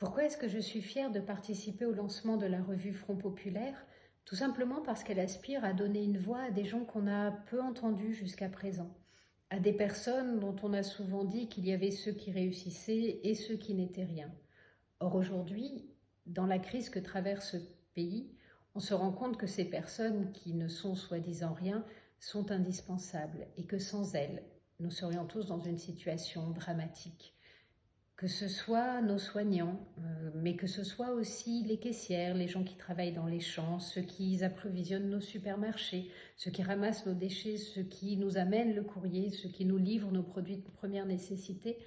Pourquoi est-ce que je suis fière de participer au lancement de la revue Front Populaire? Tout simplement parce qu'elle aspire à donner une voix à des gens qu'on a peu entendus jusqu'à présent, à des personnes dont on a souvent dit qu'il y avait ceux qui réussissaient et ceux qui n'étaient rien. Or aujourd'hui, dans la crise que traverse ce pays, on se rend compte que ces personnes qui ne sont soi-disant rien sont indispensables et que sans elles, nous serions tous dans une situation dramatique. Que ce soit nos soignants, mais que ce soit aussi les caissières, les gens qui travaillent dans les champs, ceux qui approvisionnent nos supermarchés, ceux qui ramassent nos déchets, ceux qui nous amènent le courrier, ceux qui nous livrent nos produits de première nécessité.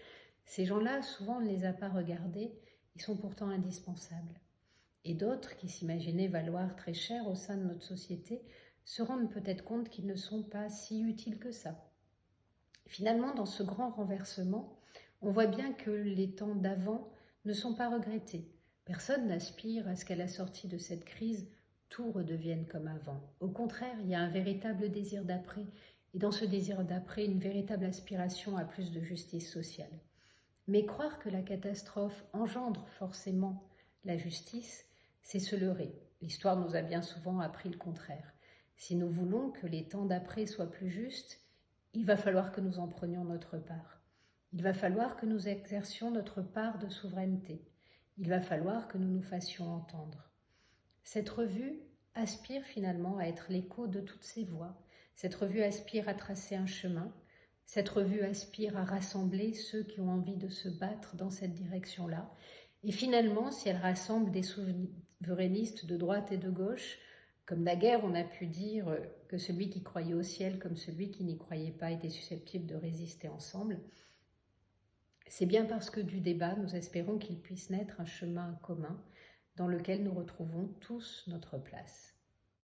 Ces gens-là, souvent, on ne les a pas regardés, ils sont pourtant indispensables. Et d'autres qui s'imaginaient valoir très cher au sein de notre société se rendent peut-être compte qu'ils ne sont pas si utiles que ça. Finalement, dans ce grand renversement, on voit bien que les temps d'avant ne sont pas regrettés. Personne n'aspire à ce qu'à la sortie de cette crise, tout redevienne comme avant. Au contraire, il y a un véritable désir d'après, et dans ce désir d'après, une véritable aspiration à plus de justice sociale. Mais croire que la catastrophe engendre forcément la justice, c'est se leurrer. L'histoire nous a bien souvent appris le contraire. Si nous voulons que les temps d'après soient plus justes, il va falloir que nous en prenions notre part. Il va falloir que nous exercions notre part de souveraineté. Il va falloir que nous nous fassions entendre. Cette revue aspire finalement à être l'écho de toutes ces voix. Cette revue aspire à tracer un chemin. Cette revue aspire à rassembler ceux qui ont envie de se battre dans cette direction-là. Et finalement, si elle rassemble des souverainistes de droite et de gauche, comme naguère on a pu dire que celui qui croyait au ciel comme celui qui n'y croyait pas était susceptible de résister ensemble, c'est bien parce que du débat, nous espérons qu'il puisse naître un chemin commun dans lequel nous retrouvons tous notre place.